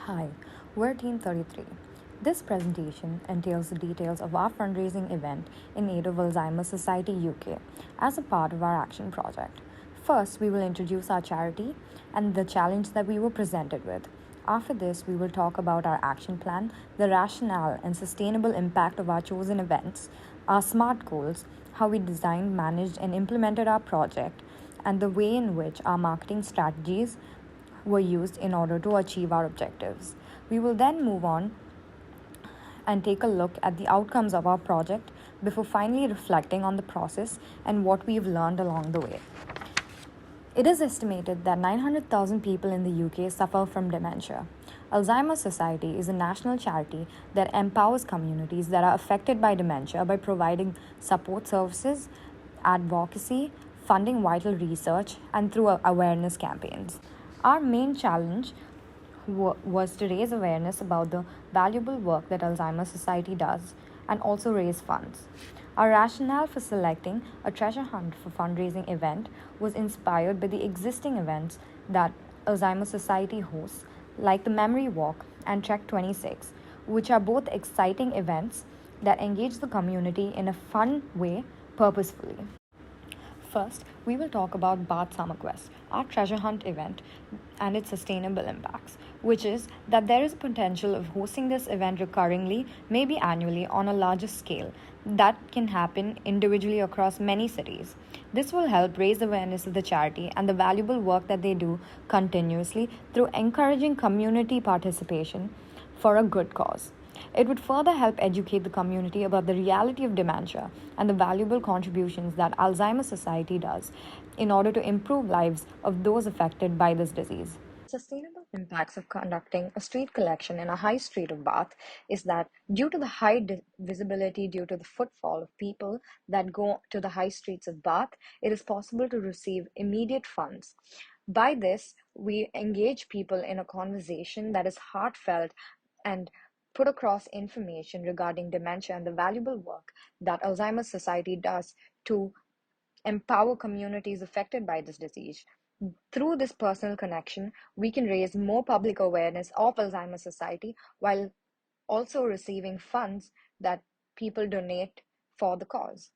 Hi, we're Team 33. This presentation entails the details of our fundraising event in aid of Alzheimer's Society UK as a part of our action project. First, we will introduce our charity and the challenge that we were presented with. After this, we will talk about our action plan, the rationale and sustainable impact of our chosen events, our SMART goals, how we designed, managed, and implemented our project, and the way in which our marketing strategies were used in order to achieve our objectives. We will then move on and take a look at the outcomes of our project before finally reflecting on the process and what we've learned along the way. It is estimated that 900,000 people in the UK suffer from dementia. Alzheimer's Society is a national charity that empowers communities that are affected by dementia by providing support services, advocacy, funding vital research, and through awareness campaigns. Our main challenge was to raise awareness about the valuable work that Alzheimer's Society does and also raise funds. Our rationale for selecting a treasure hunt for fundraising event was inspired by the existing events that Alzheimer's Society hosts, like the Memory Walk and Trek 26, which are both exciting events that engage the community in a fun way purposefully. First, we will talk about Bath Summer Quest, our treasure hunt event, and its sustainable impacts, which is that there is a potential of hosting this event recurringly, maybe annually, on a larger scale. That can happen individually across many cities. This will help raise awareness of the charity and the valuable work that they do continuously through encouraging community participation for a good cause. It would further help educate the community about the reality of dementia and the valuable contributions that Alzheimer's Society does in order to improve lives of those affected by this disease. Sustainable impacts of conducting a street collection in a high street of Bath is that due to the high visibility, due to the footfall of people that go to the high streets of Bath, it is possible to receive immediate funds. By this, we engage people in a conversation that is heartfelt and put across information regarding dementia and the valuable work that Alzheimer's Society does to empower communities affected by this disease. Through this personal connection, we can raise more public awareness of Alzheimer's Society while also receiving funds that people donate for the cause.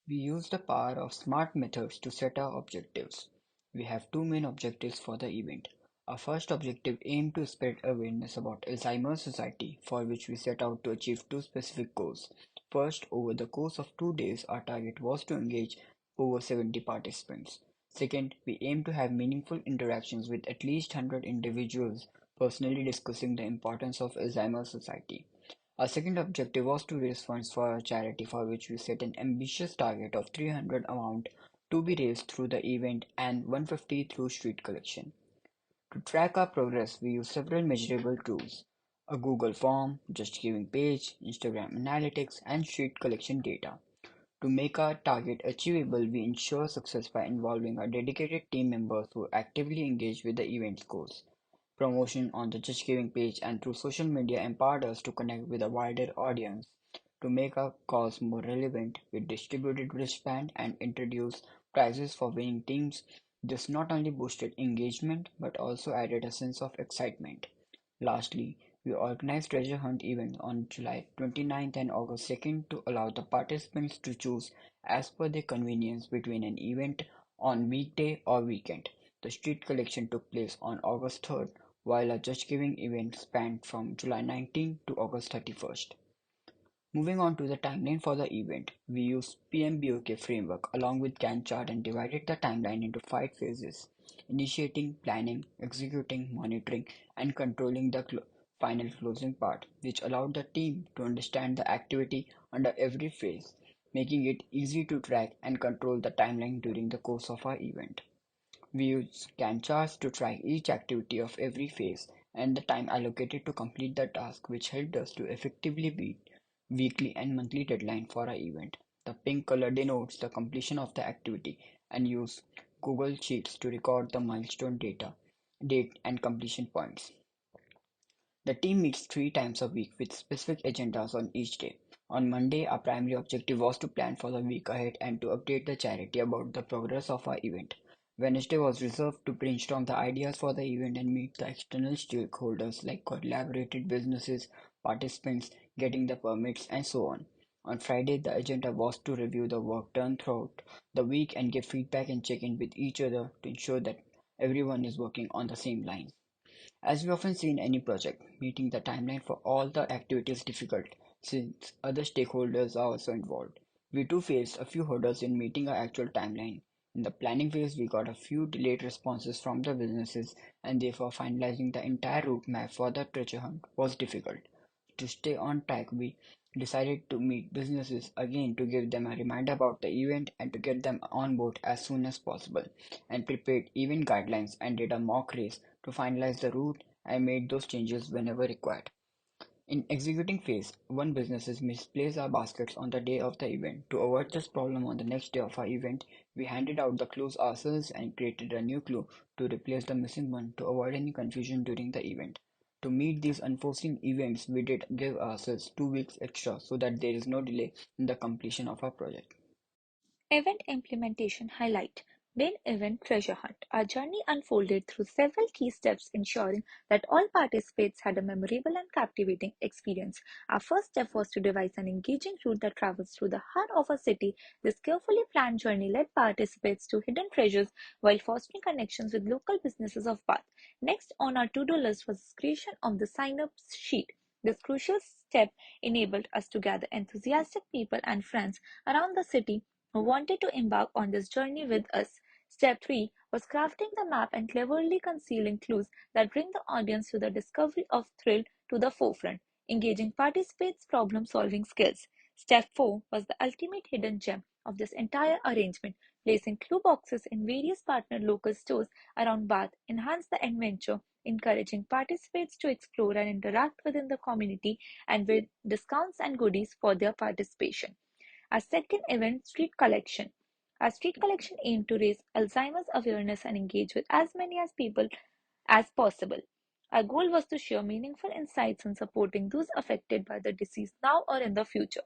We use the power of smart methods to set our objectives. We have two main objectives for the event. Our first objective aimed to spread awareness about Alzheimer's Society, for which we set out to achieve two specific goals. First, over the course of 2 days, our target was to engage over 70 participants. Second, we aimed to have meaningful interactions with at least 100 individuals personally discussing the importance of Alzheimer's Society. Our second objective was to raise funds for our charity, for which we set an ambitious target of 300 amount to be raised through the event and 150 through street collection. To track our progress, we use several measurable tools: a Google form, Just Giving page, Instagram analytics, and street collection data. To make our target achievable, we ensure success by involving our dedicated team members who actively engage with the event's goals. Promotion on the Just Giving page and through social media empowered us to connect with a wider audience. To make our cause more relevant, we distributed wristband and introduced prizes for winning teams. This not only boosted engagement but also added a sense of excitement. Lastly, we organized treasure hunt events on July 29th and August 2nd to allow the participants to choose as per their convenience between an event on weekday or weekend. The street collection took place on August 3rd, while a Just Giving event spanned from July 19th to August 31st. Moving on to the timeline for the event, we used PMBOK framework along with Gantt chart and divided the timeline into 5 phases: initiating, planning, executing, monitoring, and controlling the final closing part, which allowed the team to understand the activity under every phase, making it easy to track and control the timeline during the course of our event. We use Gantt charts to track each activity of every phase and the time allocated to complete the task, which helped us to effectively beat weekly and monthly deadline for our event. The pink color denotes the completion of the activity and use Google Sheets to record the milestone date and completion points. The team meets 3 times a week with specific agendas on each day. On Monday, our primary objective was to plan for the week ahead and to update the charity about the progress of our event. Wednesday was reserved to brainstorm the ideas for the event and meet the external stakeholders like collaborated businesses, participants, getting the permits, and so on. On Friday, the agenda was to review the work done throughout the week and give feedback and check in with each other to ensure that everyone is working on the same line. As we often see in any project, meeting the timeline for all the activities is difficult since other stakeholders are also involved. We too faced a few hurdles in meeting our actual timeline. In the planning phase, we got a few delayed responses from the businesses, and therefore finalizing the entire route map for the treasure hunt was difficult. To stay on track, we decided to meet businesses again to give them a reminder about the event and to get them on board as soon as possible, and prepared event guidelines and did a mock race to finalize the route and made those changes whenever required. In executing phase, one businesses misplaced our baskets on the day of the event. To avoid this problem on the next day of our event, we handed out the clues ourselves and created a new clue to replace the missing one to avoid any confusion during the event. To meet these unforeseen events, we did give ourselves 2 weeks extra so that there is no delay in the completion of our project. Event implementation highlight. Main event treasure hunt. Our journey unfolded through several key steps, ensuring that all participants had a memorable and captivating experience. Our first step was to devise an engaging route that travels through the heart of a city. This carefully planned journey led participants to hidden treasures while fostering connections with local businesses of Bath. Next on our to-do list was the creation of the sign-up sheet. This crucial step enabled us to gather enthusiastic people and friends around the city who wanted to embark on this journey with us. Step 3 was crafting the map and cleverly concealing clues that bring the audience to the discovery of thrill to the forefront, engaging participants' problem solving skills. Step 4 was the ultimate hidden gem of this entire arrangement. Placing clue boxes in various partner local stores around Bath enhanced the adventure, encouraging participants to explore and interact within the community and with discounts and goodies for their participation. Our second event, Street Collection. Our street collection aimed to raise Alzheimer's awareness and engage with as many as people as possible. Our goal was to share meaningful insights on supporting those affected by the disease now or in the future.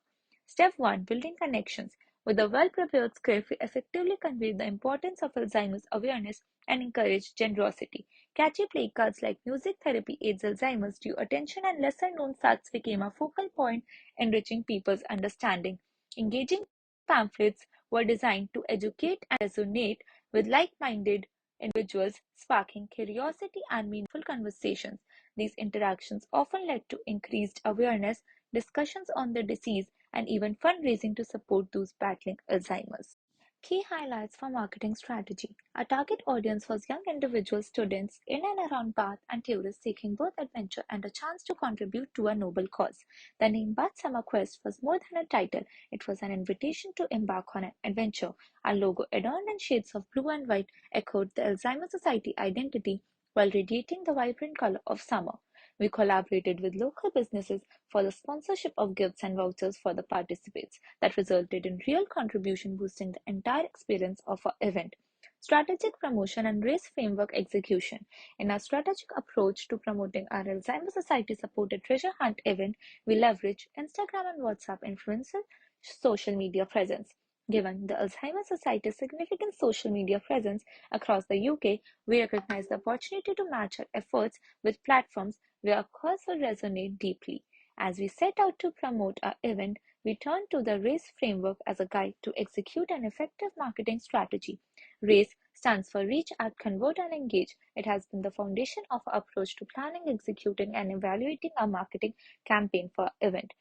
Step 1, Building connections. With a well-prepared script, we effectively conveyed the importance of Alzheimer's awareness and encouraged generosity. Catchy placards like music therapy aids Alzheimer's due attention and lesser-known facts became a focal point, enriching people's understanding. Engaging pamphlets were designed to educate and resonate with like-minded individuals, sparking curiosity and meaningful conversations. These interactions often led to increased awareness, discussions on the disease, and even fundraising to support those battling Alzheimer's. Key highlights for marketing strategy. Our target audience was young individuals, students in and around Bath, and tourists seeking both adventure and a chance to contribute to a noble cause. The name Bath Summer Quest was more than a title, it was an invitation to embark on an adventure. Our logo, adorned in shades of blue and white, echoed the Alzheimer's Society identity while radiating the vibrant color of summer. We collaborated with local businesses for the sponsorship of gifts and vouchers for the participants that resulted in real contribution boosting the entire experience of our event. Strategic promotion and race framework execution. In our strategic approach to promoting our Alzheimer's Society supported treasure hunt event, we leverage Instagram and WhatsApp influencer social media presence. Given the Alzheimer's Society's significant social media presence across the UK, we recognize the opportunity to match our efforts with platforms where our cause will resonate deeply. As we set out to promote our event, we turn to the RACE framework as a guide to execute an effective marketing strategy. RACE stands for Reach, Act, Convert, and Engage. It has been the foundation of our approach to planning, executing, and evaluating our marketing campaign for our event.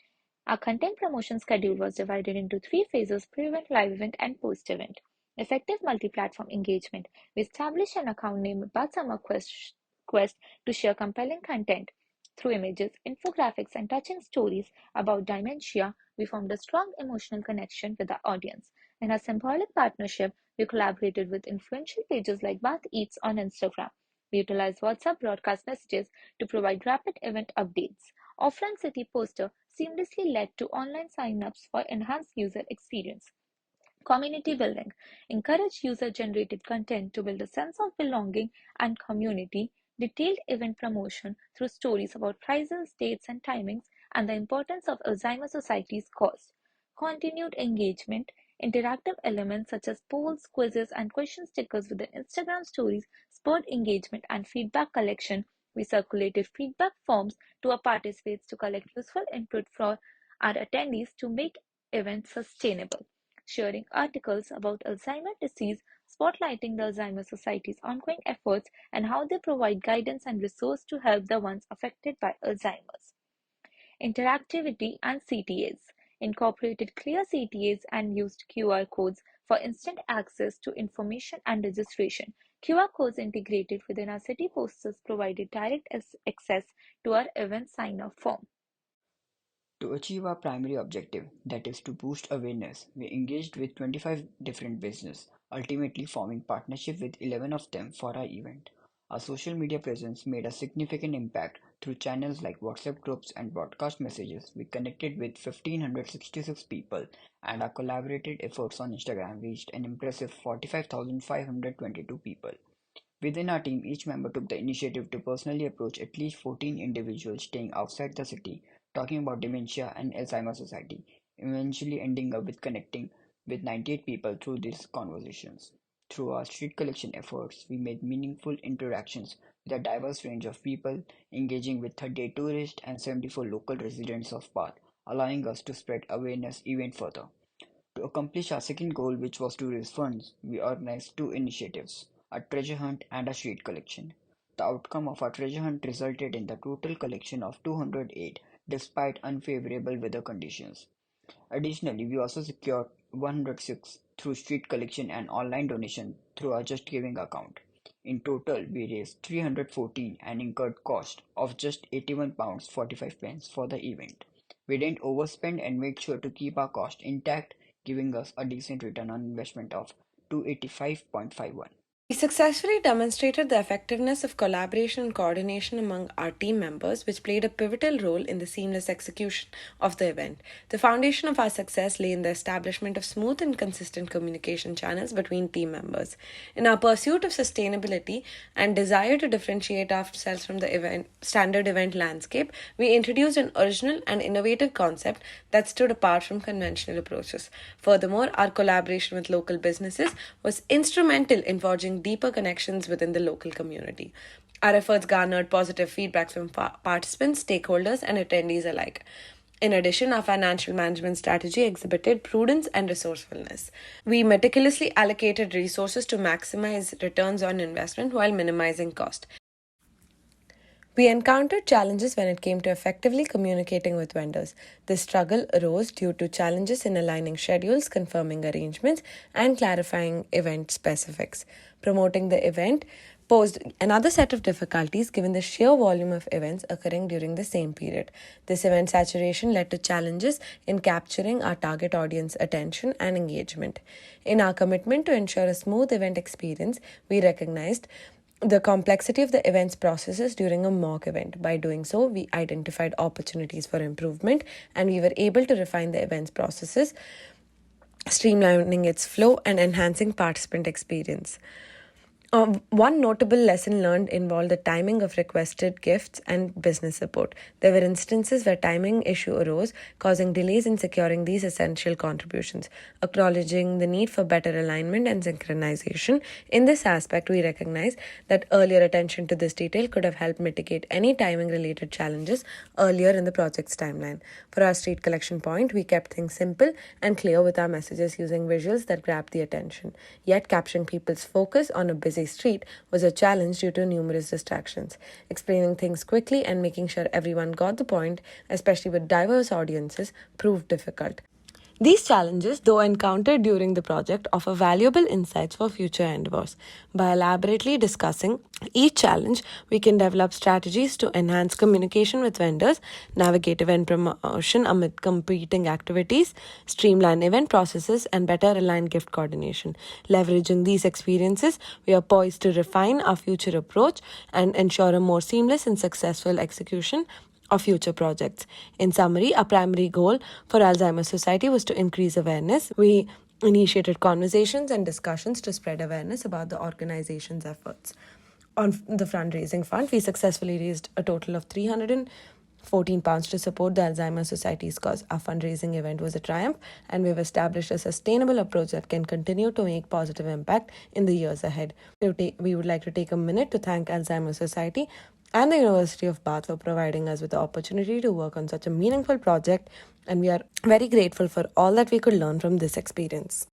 Our content promotion schedule was divided into three phases: pre-event, live event, and post-event. Effective multi-platform engagement. We established an account named Batsama Quest to share compelling content. Through images, infographics, and touching stories about dementia, we formed a strong emotional connection with our audience. In a symbolic partnership, we collaborated with influential pages like Bath Eats on Instagram. We utilized WhatsApp broadcast messages to provide rapid event updates. Offline city poster seamlessly led to online sign-ups for enhanced user experience. Community building. Encourage user-generated content to build a sense of belonging and community. Detailed event promotion through stories about prices, dates, and timings, and the importance of Alzheimer's Society's cause. Continued engagement. Interactive elements such as polls, quizzes, and question stickers within Instagram stories spurred engagement and feedback collection. We circulated feedback forms to our participants to collect useful input from our attendees to make events sustainable. Sharing articles about Alzheimer's disease, spotlighting the Alzheimer's Society's ongoing efforts and how they provide guidance and resource to help the ones affected by Alzheimer's. Interactivity and CTAs incorporated clear CTAs and used QR codes for instant access to information and registration. QR codes integrated within our city posters provided direct access to our event sign-up form. To achieve our primary objective, that is to boost awareness, we engaged with 25 different businesses, ultimately forming partnership with 11 of them for our event. Our social media presence made a significant impact through channels like WhatsApp groups and broadcast messages. We connected with 1,566 people, and our collaborated efforts on Instagram reached an impressive 45,522 people. Within our team, each member took the initiative to personally approach at least 14 individuals staying outside the city, talking about dementia and Alzheimer's Society, eventually ending up with connecting with 98 people through these conversations. Through our street collection efforts, we made meaningful interactions with a diverse range of people, engaging with 38 tourists and 74 local residents of Bath, allowing us to spread awareness even further. To accomplish our second goal, which was to raise funds, we organized two initiatives, a treasure hunt and a street collection. The outcome of our treasure hunt resulted in the total collection of 208 despite unfavorable weather conditions. Additionally, we also secured 106 through street collection and online donation through our Just Giving account. In total, we raised 314 and incurred cost of just £81 45 pence for the event. We didn't overspend and made sure to keep our cost intact, giving us a decent return on investment of 285.51. We successfully demonstrated the effectiveness of collaboration and coordination among our team members, which played a pivotal role in the seamless execution of the event. The foundation of our success lay in the establishment of smooth and consistent communication channels between team members. In our pursuit of sustainability and desire to differentiate ourselves from the standard event landscape, we introduced an original and innovative concept that stood apart from conventional approaches. Furthermore, our collaboration with local businesses was instrumental in forging deeper connections within the local community. Our efforts garnered positive feedback from participants, stakeholders, and attendees alike. In addition, our financial management strategy exhibited prudence and resourcefulness. We meticulously allocated resources to maximize returns on investment while minimizing cost. We encountered challenges when it came to effectively communicating with vendors. This struggle arose due to challenges in aligning schedules, confirming arrangements, and clarifying event specifics. Promoting the event posed another set of difficulties given the sheer volume of events occurring during the same period. This event saturation led to challenges in capturing our target audience attention and engagement. In our commitment to ensure a smooth event experience, we recognized the complexity of the event's processes during a mock event. By doing so, we identified opportunities for improvement and we were able to refine the event's processes, streamlining its flow and enhancing participant experience. One notable lesson learned involved the timing of requested gifts and business support. There were instances where timing issue arose, causing delays in securing these essential contributions. Acknowledging the need for better alignment and synchronization, in this aspect, we recognize that earlier attention to this detail could have helped mitigate any timing-related challenges earlier in the project's timeline. For our street collection point, we kept things simple and clear with our messages using visuals that grabbed the attention. Yet, capturing people's focus on a busy street was a challenge due to numerous distractions. Explaining things quickly and making sure everyone got the point, especially with diverse audiences, proved difficult. These challenges, though encountered during the project, offer valuable insights for future endeavors. By elaborately discussing each challenge, we can develop strategies to enhance communication with vendors, navigate event promotion amid competing activities, streamline event processes, and better align gift coordination. Leveraging these experiences, we are poised to refine our future approach and ensure a more seamless and successful execution of future projects. In summary, our primary goal for Alzheimer's Society was to increase awareness. We initiated conversations and discussions to spread awareness about the organization's efforts. On the fundraising front, we successfully raised a total of £14 to support the Alzheimer's Society's cause. Our fundraising event was a triumph, and we've established a sustainable approach that can continue to make positive impact in the years ahead. We would like to take a minute to thank Alzheimer's Society and the University of Bath for providing us with the opportunity to work on such a meaningful project, and we are very grateful for all that we could learn from this experience.